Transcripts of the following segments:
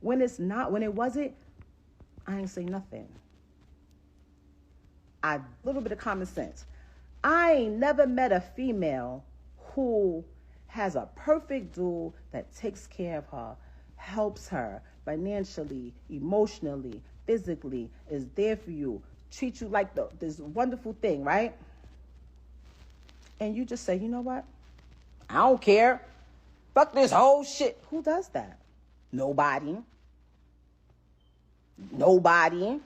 When it's not, when it wasn't, I ain't say nothing. A little bit of common sense. I ain't never met a female who has a perfect dude that takes care of her, helps her financially, emotionally, physically, is there for you, treat you like this wonderful thing, right? And you just say, you know what? I don't care. Fuck this whole shit. Who does that? Nobody. Nobody.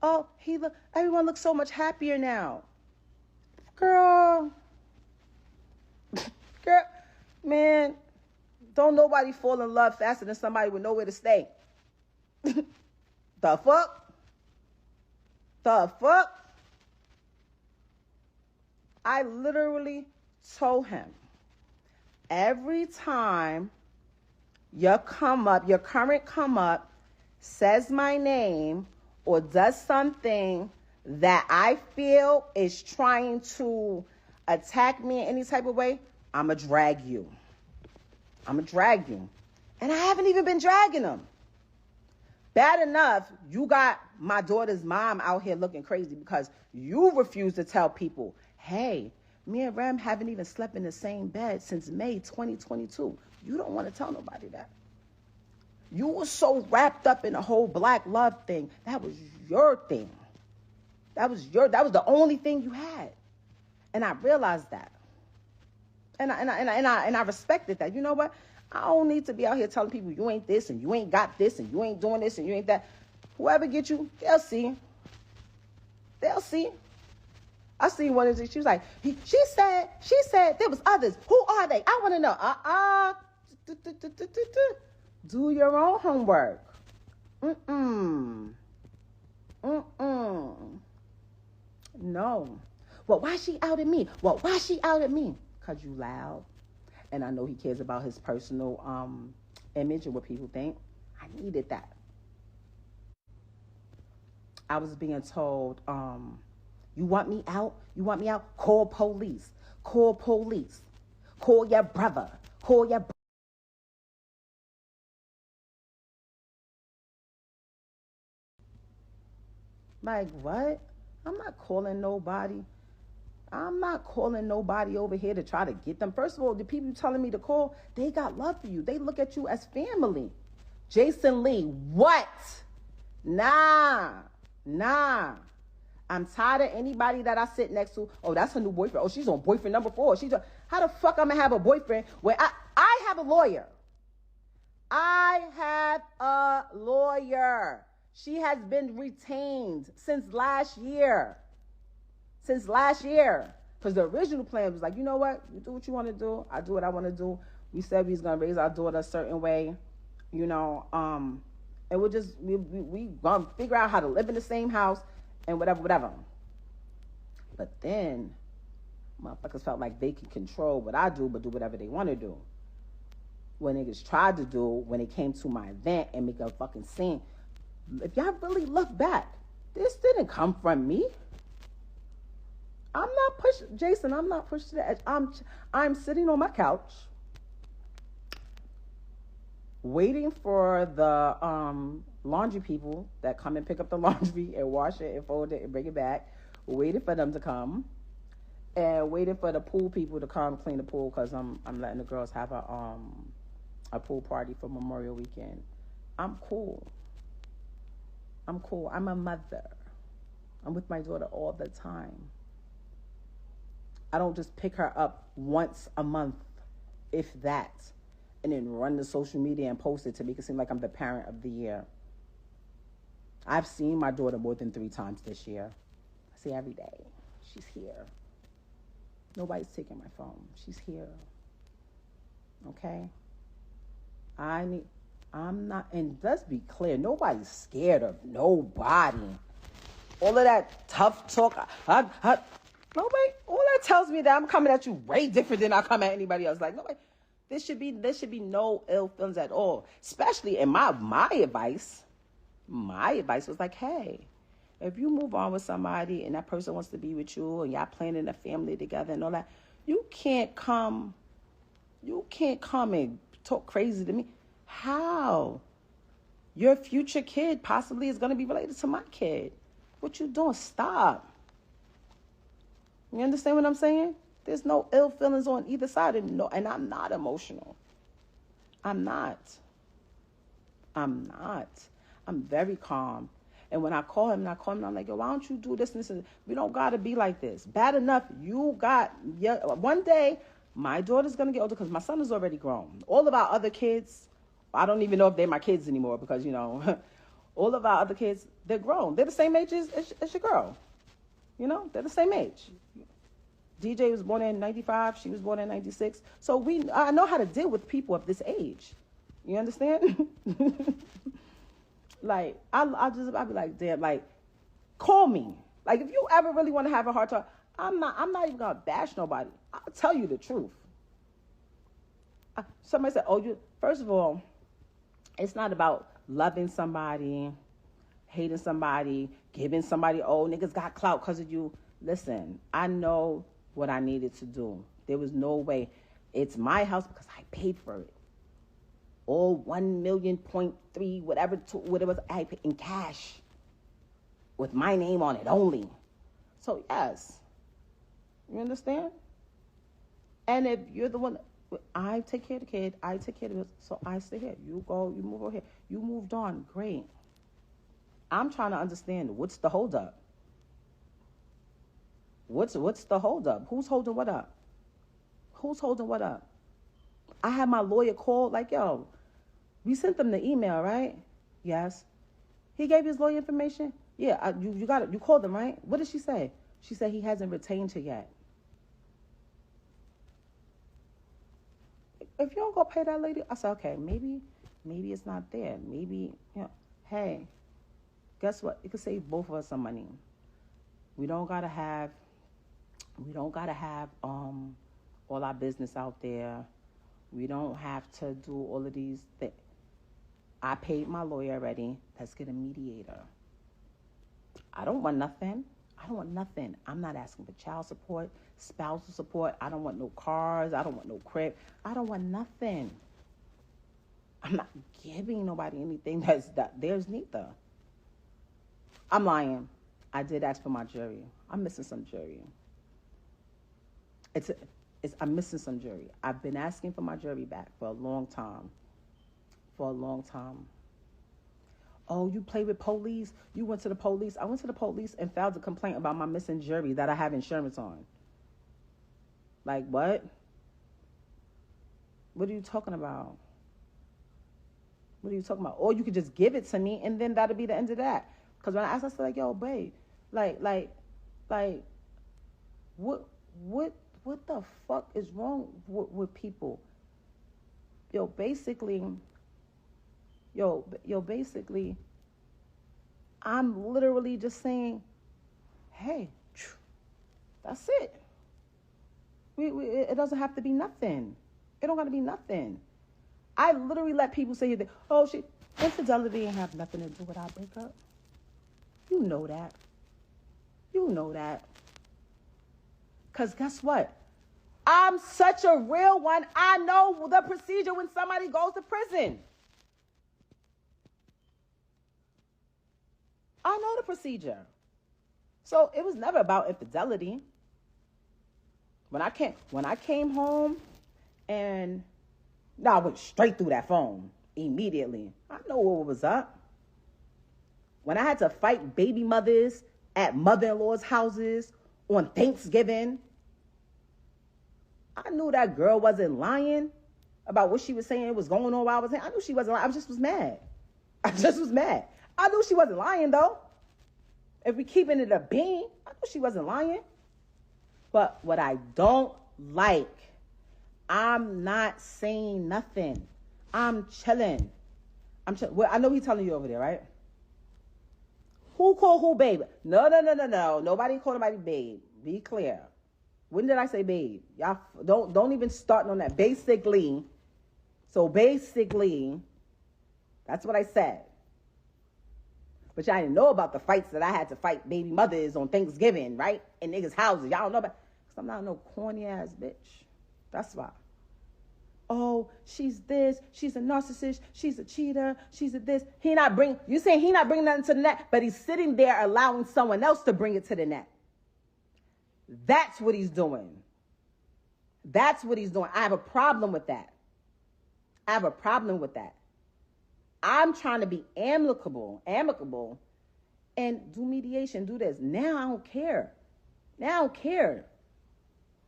Oh, everyone looks so much happier now. Girl, man, don't nobody fall in love faster than somebody with nowhere to stay. The fuck? The fuck? I literally told him, every time your current come up says my name or does something that I feel is trying to attack me in any type of way, I'ma drag you. I'ma drag you. And I haven't even been dragging them. Bad enough, you got my daughter's mom out here looking crazy because you refuse to tell people, hey, me and Rem haven't even slept in the same bed since May 2022. You don't want to tell nobody that. You were so wrapped up in the whole black love thing. That was your thing. That was the only thing you had. And I realized that. And I respected that. You know what? I don't need to be out here telling people you ain't this and you ain't got this and you ain't doing this and you ain't that. Whoever get you, they'll see. They'll see. I seen one of these. She was like, she said there was others. Who are they? I want to know. Do your own homework. No. Well, why she out at me? Well, why she out at me? Because you loud. And I know he cares about his personal image and what people think. I needed that. I was being told, you want me out? You want me out? Call police. Call police. Call your brother. Call your brother. Like, what? I'm not calling nobody. I'm not calling nobody over here to try to get them. First of all, the people telling me to call, they got love for you. They look at you as family. Jason Lee, what? Nah. I'm tired of anybody that I sit next to. Oh, that's her new boyfriend. Oh, she's on boyfriend number 4. How the fuck I'm gonna have a boyfriend when I have a lawyer? I have a lawyer. She has been retained since last year. Because the original plan was like, you know what? You do what you want to do. I do what I want to do. We said we was going to raise our daughter a certain way, you know, and we going to figure out how to live in the same house and whatever. But then motherfuckers felt like they could control what I do, but do whatever they want to do. When niggas tried to do, when it came to my event and make a fucking scene, if y'all really look back, this didn't come from me. I'm not pushed, Jason, I'm not pushed to the edge. I'm sitting on my couch waiting for the laundry people that come and pick up the laundry and wash it and fold it and bring it back, waiting for them to come, and waiting for the pool people to come clean the pool because I'm letting the girls have a pool party for Memorial Weekend. I'm cool. I'm a mother. I'm with my daughter all the time. I don't just pick her up once a month, if that, and then run to social media and post it to make it seem like I'm the parent of the year. I've seen my daughter more than 3 times this year. I see every day. She's here. Nobody's taking my phone. She's here. Okay? I'm not, and let's be clear, nobody's scared of nobody. All of that tough talk, nobody, all that tells me that I'm coming at you way different than I come at anybody else. Like, nobody, there should be no ill feelings at all. Especially in my advice was like, hey, if you move on with somebody and that person wants to be with you and y'all planning a family together and all that, you can't come and talk crazy to me. How? Your future kid possibly is going to be related to my kid. What you doing? Stop. You understand what I'm saying? There's no ill feelings on either side. And I'm not emotional. I'm not. I'm very calm. And when I call him, I'm like, yo, why don't you do this and this? We don't got to be like this. Bad enough, one day, my daughter's going to get older because my son is already grown. All of our other kids, I don't even know if they're my kids anymore because, all of our other kids, they're grown. They're the same age as your girl. They're the same age. DJ was born in 95. She was born in 96. So I know how to deal with people of this age. You understand? Like, I'll be like, damn, like, call me. Like, if you ever really want to have a hard time, I'm not even going to bash nobody. I'll tell you the truth. Somebody said, first of all, it's not about loving somebody, hating somebody, giving somebody, niggas got clout because of you. Listen, I know what I needed to do. There was no way. It's my house because I paid for it. All 1.3 million, whatever it was, I paid in cash with my name on it only. So yes, you understand? And if you're the one, I take care of the kid, I take care of it, so I stay here. You go, you move over here. You moved on, great. I'm trying to understand what's the holdup. What's the holdup? Who's holding what up? Who's holding what up? I had my lawyer call, like, yo, we sent them the email, right? Yes. He gave his lawyer information? Yeah, you got it. You called him, right? What did she say? She said he hasn't retained her yet. If you don't go pay that lady, I said, okay, maybe it's not there. Maybe, hey, guess what? It could save both of us some money. We don't gotta have all our business out there. We don't have to do all of these things. I paid my lawyer already. Let's get a mediator. I don't want nothing. I'm not asking for child support, spousal support. I don't want no cars. I don't want no crib. I don't want nothing. I'm not giving nobody anything that there's neither. I'm lying. I did ask for my jury. I'm missing some jury. I'm missing some jury. I've been asking for my jury back for a long time. Oh, you play with police? You went to the police? I went to the police and filed a complaint about my missing jury that I have insurance on. Like, what? What are you talking about? Or you could just give it to me and then that'll be the end of that. Because when I asked, I said, like, yo, babe, like, what the fuck is wrong with people? Basically, I'm literally just saying, hey, that's it. It doesn't have to be nothing. It don't got to be nothing. I literally let people say that, infidelity ain't have nothing to do with our breakup. You know that. Because guess what? I'm such a real one. I know the procedure when somebody goes to prison. I know the procedure. So it was never about infidelity. When I came home and I went straight through that phone immediately. I know what was up. When I had to fight baby mothers at mother-in-law's houses on Thanksgiving, I knew that girl wasn't lying about what she was saying was going on while I was saying. I knew she wasn't lying. I just was mad. I knew she wasn't lying, though. If we keeping it a bean, I knew she wasn't lying. But what I don't like, I'm not saying nothing. I'm chilling. Well, I know he's telling you over there, right? Who called who babe? No. Nobody called nobody babe. Be clear. When did I say babe? Y'all don't even start on that. Basically, that's what I said. But y'all didn't know about the fights that I had to fight baby mothers on Thanksgiving, right? In niggas' houses. Y'all don't know about, because I'm not no corny ass bitch. That's why. oh, she's this, she's a narcissist, she's a cheater, she's a this. You saying he not bringing nothing to the net, but he's sitting there allowing someone else to bring it to the net. That's what he's doing. That's what he's doing. I have a problem with that. I'm trying to be amicable, and do mediation, do this. Now I don't care.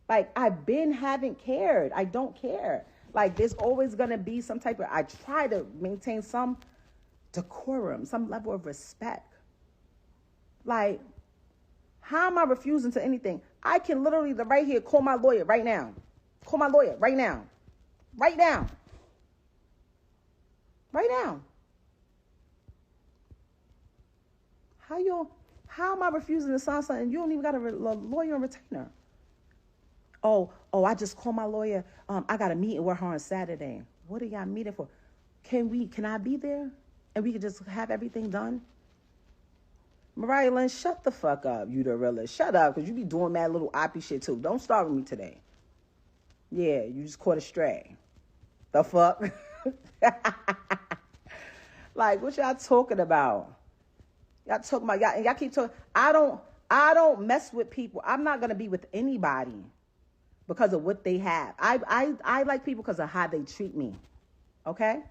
Like, haven't cared. I don't care. Like, there's always going to be some type of, I try to maintain some decorum, some level of respect. Like, how am I refusing to anything? I can literally, right here, call my lawyer right now. Right now. How am I refusing to sign something? You don't even got a lawyer and retainer. Oh, I just called my lawyer. I got a meeting with her on Saturday. What are y'all meeting for? Can I be there? And we can just have everything done? Mariah Lynn, shut the fuck up, you the realist. Shut up, because you be doing mad little oppie shit too. Don't start with me today. Yeah, you just caught a stray. The fuck? Like, what y'all talking about? Y'all talking about, y'all keep talking. I don't mess with people. I'm not going to be with anybody because of what they have. I like people because of how they treat me. Okay?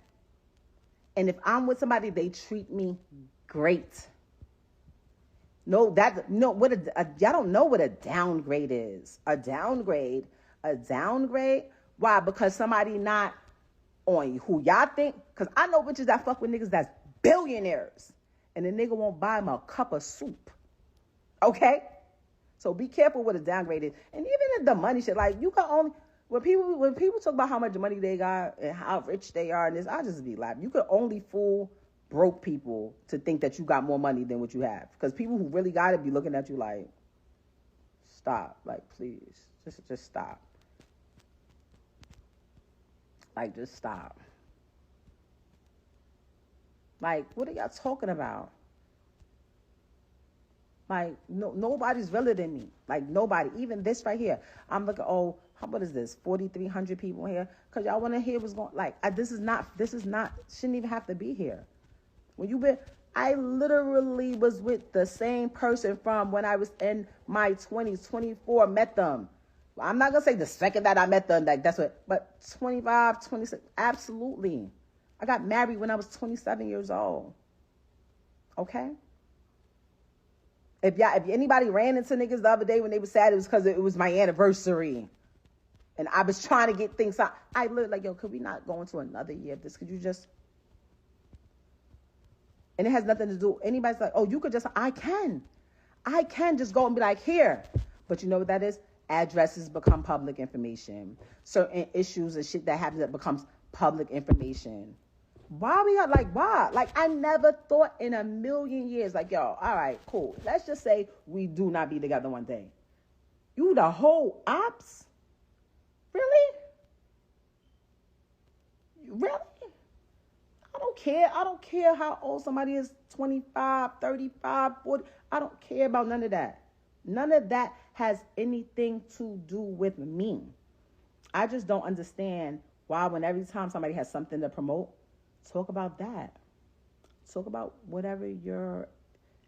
And if I'm with somebody, they treat me great. Y'all don't know what a downgrade is. A downgrade. Why? Because somebody not on who y'all think. Because I know bitches that fuck with niggas that's billionaires. And the nigga won't buy him a cup of soup. Okay? So be careful what a downgrade is. And even if the money shit, like, you can only, when people talk about how much money they got and how rich they are and this, I just be laughing. You could only fool broke people to think that you got more money than what you have. Because people who really got it be looking at you like, stop. Like, please. Just stop. Like, just stop. Like, what are y'all talking about? Like, nobody's realer than me. Like, nobody. Even this right here. I'm looking, what is this? 4,300 people here. Because y'all want to hear what's going, like, this is not, shouldn't even have to be here. I literally was with the same person from when I was in my 20s, 24, met them. I'm not going to say the second that I met them, like, that's what, but 25, 26, absolutely. I got married when I was 27 years old. Okay? If anybody ran into niggas the other day when they were sad, it was because it was my anniversary. And I was trying to get things out. I looked like, could we not go into another year of this? Could you just... And it has nothing to do... Anybody's like, you could just... I can just go and be like, here. But you know what that is? Addresses become public information. Certain issues and shit that happens that becomes public information. Why? Like, I never thought in a million years, like, all right, cool. Let's just say we do not be together one day. You the whole ops? Really? I don't care how old somebody is, 25, 35, 40. I don't care about none of that. None of that has anything to do with me. I just don't understand why when every time somebody has something to promote, talk about that. Talk about whatever your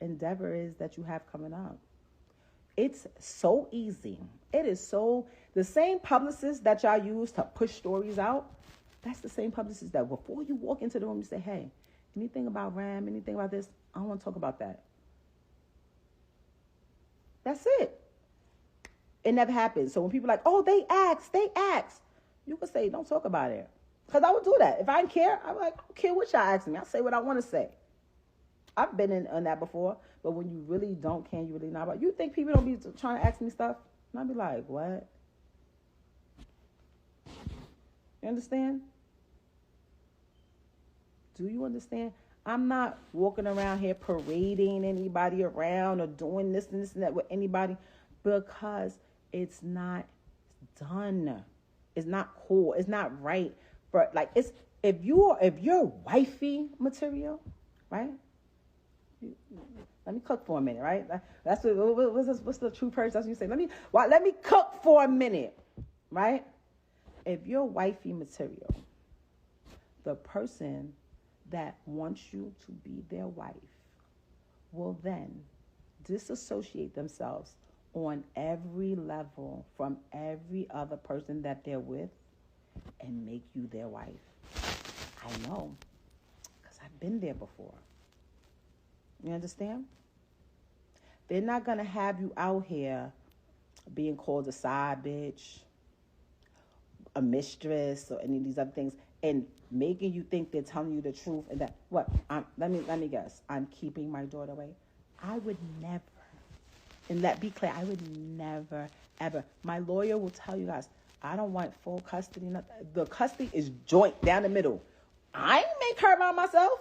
endeavor is that you have coming up. It's so easy. It is so... The same publicist that y'all use to push stories out, that's the same publicist that before you walk into the room, you say, hey, anything about Ram, anything about this, I don't want to talk about that. That's it. It never happens. So when people are like, they asked, you can say, don't talk about it. Because I would do that. If I didn't care, I'm like, I don't care what y'all ask me. I say what I want to say. I've been on that before. But when you really don't care, you really not about. You think people don't be trying to ask me stuff? And I'd be like, what? You understand? Do you understand? I'm not walking around here parading anybody around or doing this and this and that with anybody because it's not done. It's not cool. It's not right. But like, it's if you're wifey material, right? Let me cook for a minute, right? That's what's the true purpose? That's what you say. Let me cook for a minute, right? if you're wifey material, the person that wants you to be their wife will then disassociate themselves on every level from every other person that they're with and make you their wife. I know, because I've been there before. You understand? They're not going to have you out here being called a side bitch, a mistress, or any of these other things, and making you think they're telling you the truth. And that, what? Let me guess. I'm keeping my daughter away. I would never, and let be clear, I would never, ever. My lawyer will tell you guys, I don't want full custody. The custody is joint down the middle. I didn't make her by myself.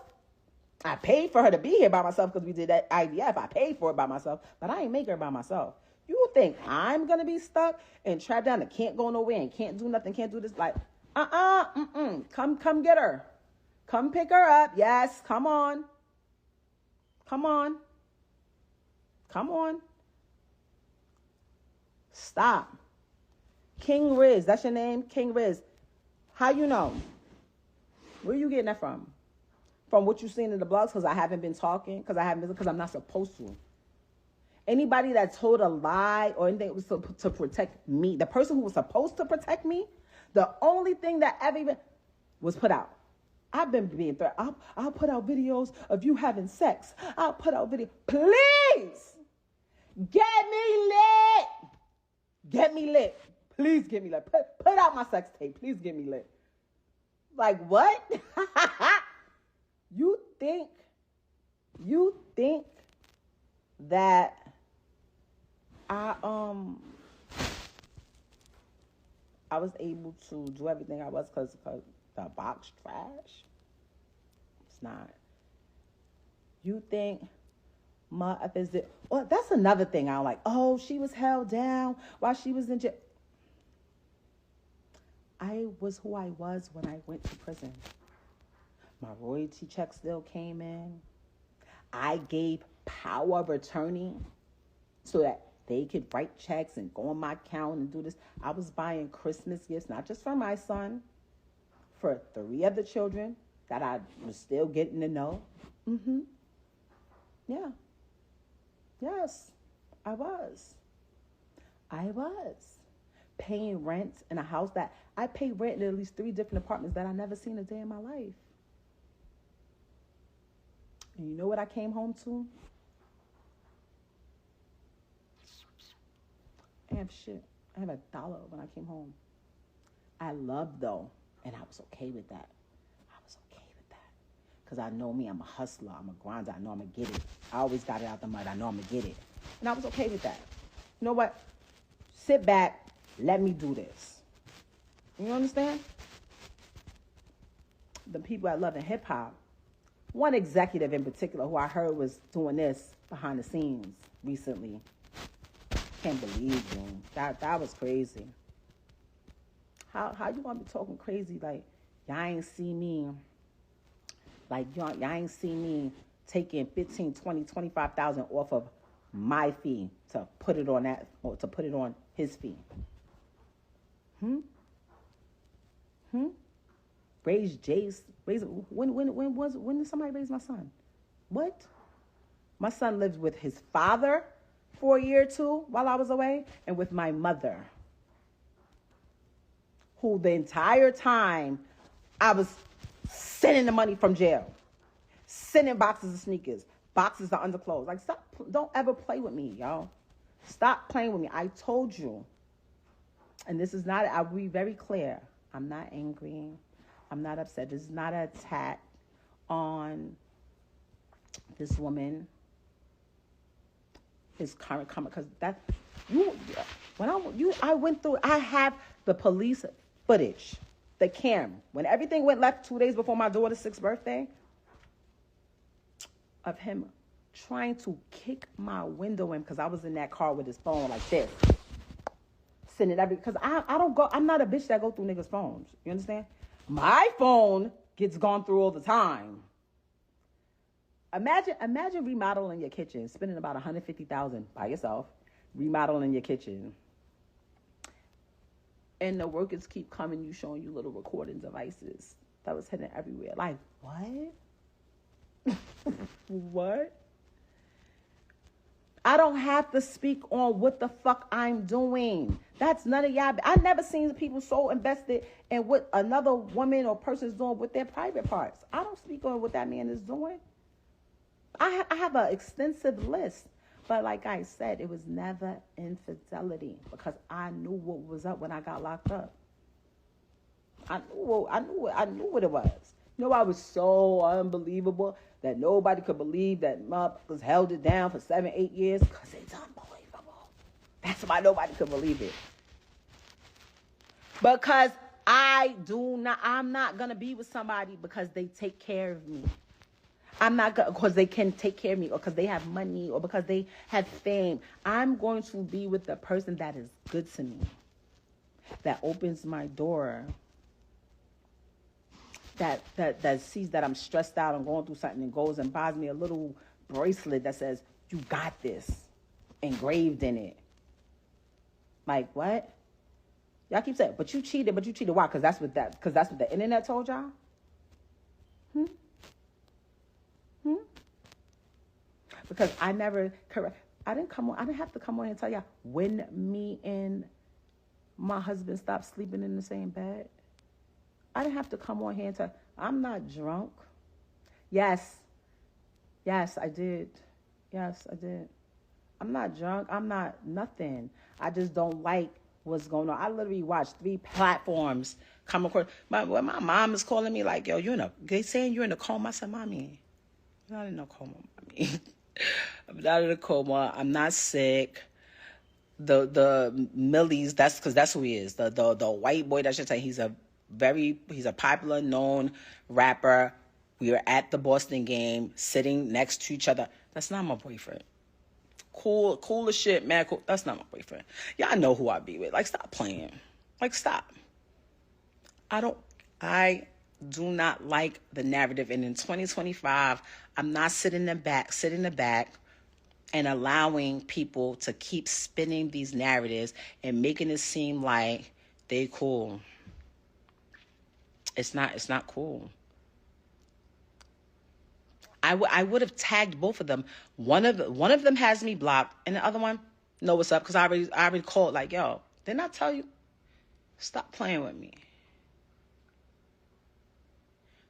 I paid for her to be here by myself because we did that IVF. I paid for it by myself, but I ain't make her by myself. You think I'm going to be stuck and trapped down and can't go nowhere and can't do nothing, can't do this? Like, come get her. Come pick her up. Yes, come on. Come on. Come on. Stop. King Riz, that's your name? King Riz. How you know? Where you getting that from? From what you've seen in the blogs? Because I haven't been talking. Because I'm not supposed to. Anybody that told a lie or anything was to protect me, the person who was supposed to protect me, the only thing that ever even was put out. I've been being threatened. I'll put out videos of you having sex. I'll put out videos. Please get me lit. Get me lit. Please get me lit. Put out my sex tape. Please get me lit. Like what? You think that I was able to do everything I was because the box trash? It's not. You think my visit? Well, that's another thing I don't like. Oh, she was held down while she was in jail. I was who I was when I went to prison. My royalty check still came in. I gave power of attorney so that they could write checks and go on my account and do this. I was buying Christmas gifts, not just for my son, for 3 other children that I was still getting to know. Yeah. Yes, I was. Paying rent in a house that I paid rent in at least 3 different apartments that I never seen a day in my life. And you know what I came home to? I have shit. I have $1 when I came home. I loved though, and I was okay with that. Because I know me, I'm a hustler, I'm a grinder, I know I'm going to get it. I always got it out the mud, I know I'm going to get it. And I was okay with that. You know what? Sit back, let me do this. You understand? The people I love in hip-hop, one executive in particular who I heard was doing this behind the scenes recently. Can't believe you. That was crazy. How you gonna be talking crazy like y'all ain't see me? Like y'all ain't see me taking 15, 20, 25,000 off of my fee to put it on that, or to put it on his fee. Raise Jace. When did somebody raise my son? What? My son lives with his father for a year or 2 while I was away, and with my mother, who the entire time I was sending the money from jail, sending boxes of sneakers, boxes of underclothes. Like, stop, don't ever play with me, y'all. Stop playing with me. I told you, and this is not, I'll be very clear, I'm not angry, I'm not upset. This is not an attack on this woman, his current comment, because that, I went through, I have the police footage, the cam, when everything went left 2 days before my daughter's 6th birthday, of him trying to kick my window in because I was in that car with his phone like this, sending because I'm not a bitch that go through niggas' phones. You understand? My phone gets gone through all the time. Imagine remodeling your kitchen, spending about $150,000 by yourself, remodeling your kitchen, And the workers keep coming, you showing you little recording devices that was hidden everywhere. Like, what? What? I don't have to speak on what the fuck I'm doing. That's none of y'all. I never seen people so invested in what another woman or person is doing with their private parts. I don't speak on what that man is doing. I have an extensive list. But like I said, it was never infidelity because I knew what was up when I got locked up. I knew what it was. You know, I was so unbelievable that nobody could believe that motherfuckers held it down for 7-8 years because it's unbelievable. That's why nobody could believe it. Because I'm not going to be with somebody because they take care of me. I'm not going because they can take care of me or because they have money or because they have fame. I'm going to be with the person that is good to me, that opens my door, that sees that I'm stressed out and going through something and goes and buys me a little bracelet that says, "You got this," engraved in it. Like, what? Y'all keep saying, but you cheated. Why? Because that's what the internet told y'all? Because I didn't have to come on here and tell y'all when me and my husband stopped sleeping in the same bed. I didn't have to come on here and tell, I'm not drunk. Yes, I did. Yes, I did. I'm not drunk. I'm not nothing. I just don't like what's going on. I literally watched 3 platforms come across. My mom is calling me like, yo, they saying you're in a coma. I said, Mommy, I'm not in a coma, Mommy. I'm not in a coma. I'm not sick. The Millies, that's who he is. The white boy that should say he's a popular known rapper. We were at the Boston game, sitting next to each other. That's not my boyfriend. Cool as shit, man. Cool. That's not my boyfriend. Y'all know who I be with. Like, stop playing. Like, stop. I do not like the narrative. And in 2025, I'm not sitting in the back and allowing people to keep spinning these narratives and making it seem like they cool. It's not cool. I would have tagged both of them. One of them has me blocked, and the other one know what's up because I already called like, yo, didn't I tell you? Stop playing with me.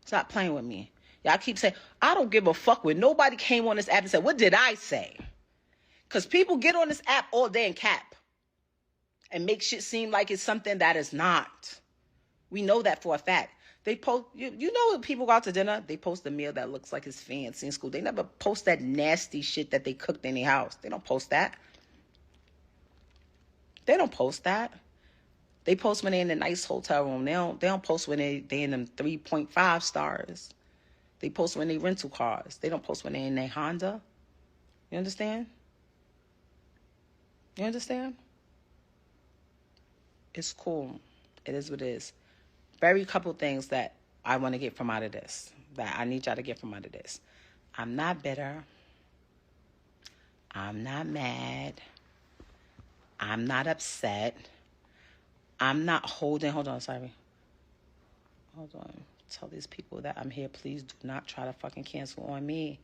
Stop playing with me. Y'all keep saying, I don't give a fuck when nobody came on this app and said, what did I say? Because people get on this app all day and cap and make shit seem like it's something that is not. We know that for a fact. They post, you know, when people go out to dinner, they post a meal that looks like it's fancy in school. They never post that nasty shit that they cooked in their house. They don't post that. They don't post that. They post when they're in a nice hotel room. They don't post when they in them 3.5 stars. They post when they rental cars. They don't post when they're in their Honda. You understand? You understand? It's cool. It is what it is. Very couple things that I want to get from out of this. That I need y'all to get from out of this. I'm not bitter. I'm not mad. I'm not upset. I'm not holding. Hold on, sorry. Hold on. Tell these people that I'm here. Please do not try to fucking cancel on me.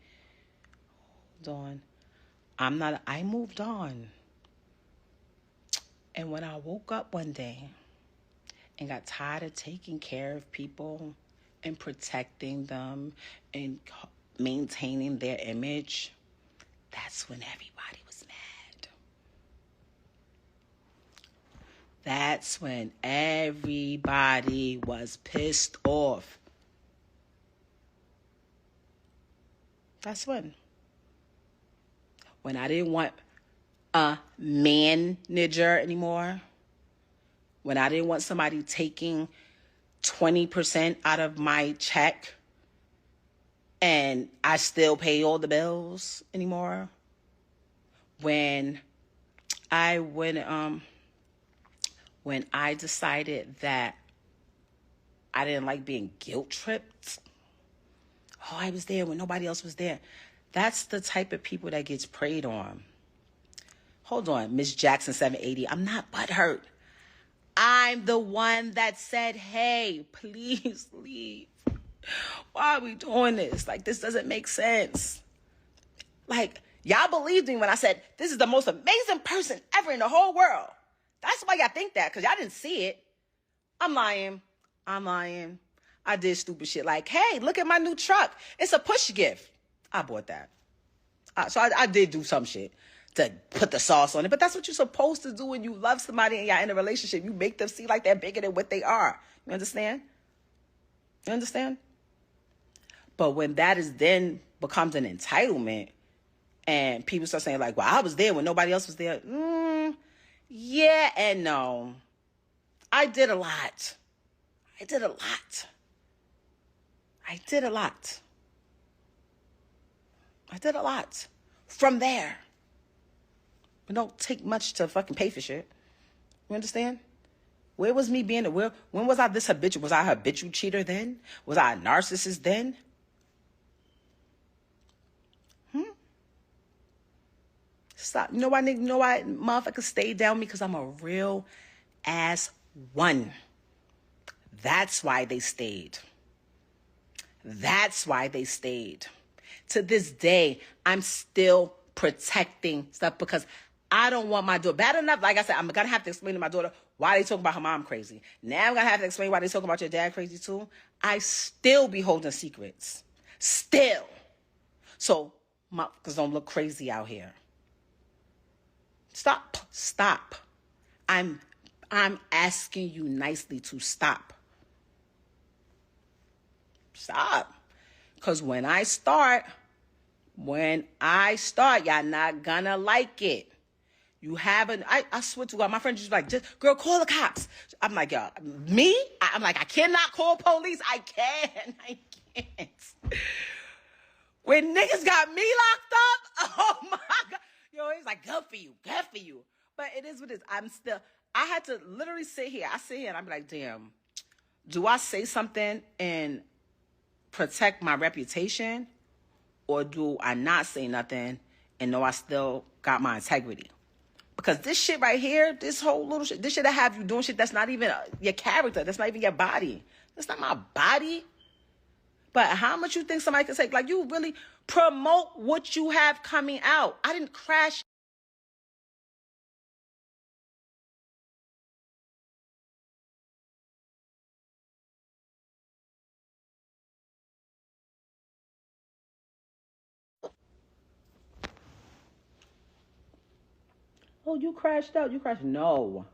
Hold on. I moved on. And when I woke up one day and got tired of taking care of people and protecting them and maintaining their image, that's when everybody was mad. That's when everybody was pissed off. That's when I didn't want a manager anymore. When I didn't want somebody taking 20% out of my check and I still pay all the bills anymore. When I decided that I didn't like being guilt tripped. Oh, I was there when nobody else was there. That's the type of people that gets preyed on. Hold on, Miss Jackson 780. I'm not butthurt. I'm the one that said, hey, please leave. Why are we doing this? Like, this doesn't make sense. Like, y'all believed me when I said, this is the most amazing person ever in the whole world. That's why y'all think that, because y'all didn't see it. I'm lying. I did stupid shit like, hey, look at my new truck. It's a push gift. I bought that. So I did do some shit to put the sauce on it. But that's what you're supposed to do when you love somebody and y'all in a relationship. You make them see like they're bigger than what they are. You understand? You understand? But when that is then becomes an entitlement and people start saying like, well, I was there when nobody else was there. Yeah and no. I did a lot. From there. It don't take much to fucking pay for shit. You understand? Where was me being? When was I this habitual? Was I a habitual cheater then? Was I a narcissist then? Stop. You know why, nigga? You know why motherfuckers stayed down me? Because I'm a real ass one. That's why they stayed. To this day, I'm still protecting stuff because I don't want my daughter. Bad enough, like I said, I'm going to have to explain to my daughter why they talking about her mom crazy. Now I'm going to have to explain why they talking about your dad crazy too. I still be holding secrets. Still. So, motherfuckers don't look crazy out here. Stop. I'm asking you nicely to stop. Stop. Because when I start, y'all not gonna like it. You haven't, I swear to God, my friend just like, girl, call the cops. I'm like, y'all, me? I'm like, I cannot call police. I can't. When niggas got me locked up, oh my God. Yo, he's like, good for you. But it is what it is. I had to literally sit here. I sit here and I'm like, damn, do I say something and protect my reputation, or do I not say nothing and know I still got my integrity? Because this shit right here, this whole little shit, this shit that have you doing shit that's not even your character, that's not even your body. That's not my body. But how much you think somebody can take? Like, you really promote what you have coming out. I didn't crash. Oh, you crashed out. No.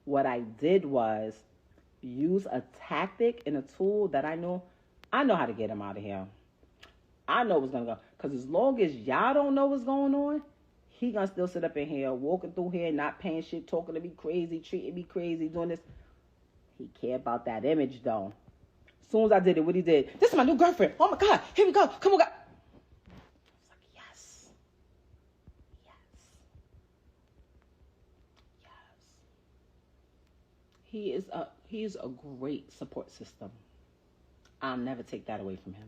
What I did was use a tactic and a tool that I know how to get him out of here. I know what's going to go. Because as long as y'all don't know what's going on, he going to still sit up in here, walking through here, not paying shit, talking to me crazy, treating me crazy, doing this. He care about that image, though. As soon as I did it, what he did, this is my new girlfriend. Oh, my God. Here we go. Come on, God. I was like, yes. He is a great support system. I'll never take that away from him.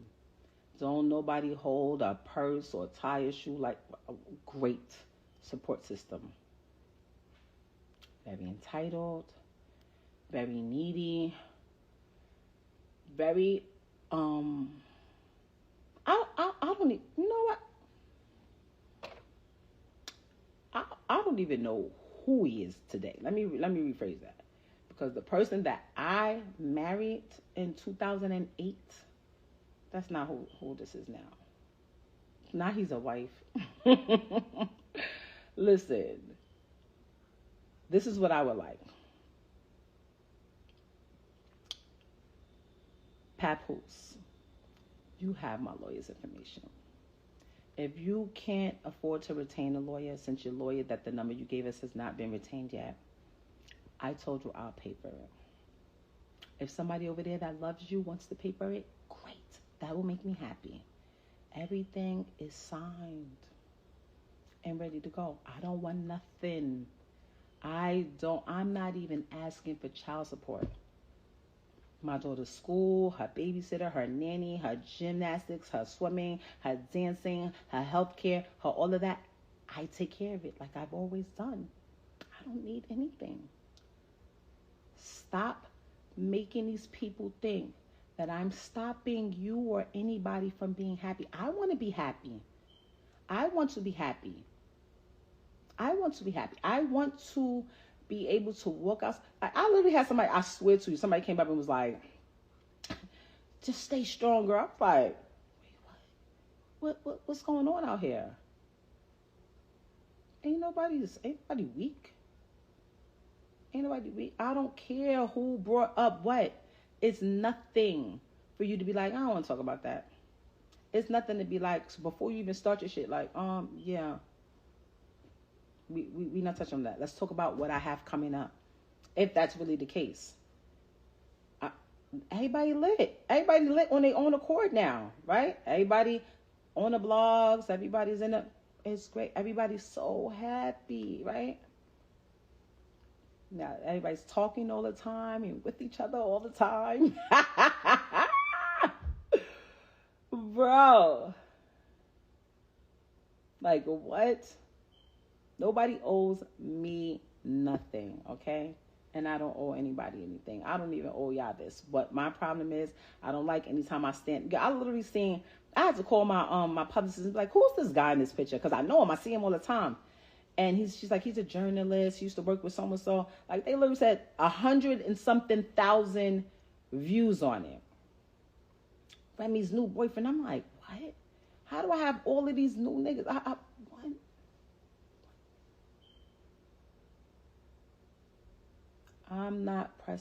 Don't nobody hold a purse or tie a shoe like a great support system. Very entitled, very needy, very I don't even, you know what? I don't even know who he is today. Let me rephrase that. Because the person that I married in 2008, that's not who this is now. Now he's a wife. Listen, this is what I would like. Papoose, you have my lawyer's information. If you can't afford to retain a lawyer, since your lawyer that the number you gave us has not been retained yet, I told you I'll pay for it. If somebody over there that loves you wants to pay for it, great. That will make me happy. Everything is signed and ready to go. I don't want nothing. I'm not even asking for child support. My daughter's school, her babysitter, her nanny, her gymnastics, her swimming, her dancing, her healthcare, her all of that. I take care of it like I've always done. I don't need anything. Stop making these people think that I'm stopping you or anybody from being happy. I want to be happy. I want to be happy. I want to be happy. I want to be able to walk out. I literally had somebody, I swear to you, somebody came up and was like, just stay strong, girl. I'm like, wait, what's going on out here? Ain't nobody weak. Ain't nobody weak. I don't care who brought up what. It's nothing for you to be like, I don't want to talk about that. It's nothing to be like, so before you even start your shit, like, yeah. We not touching on that. Let's talk about what I have coming up. If that's really the case. Everybody lit. Everybody lit on their own accord now, right? Everybody on the blogs. Everybody's in the... It's great. Everybody's so happy, right? Now, everybody's talking all the time and with each other all the time. Bro. Like, what? Nobody owes me nothing, okay? And I don't owe anybody anything. I don't even owe y'all this. But my problem is, I don't like anytime I stand... I literally seen... I had to call my publicist and be like, who's this guy in this picture? Because I know him. I see him all the time. And she's like, he's a journalist. He used to work with so-and-so. Like, they literally said 100 and something thousand views on it. Remy's new boyfriend. I'm like, what? How do I have all of these new niggas? What? I'm not pressed.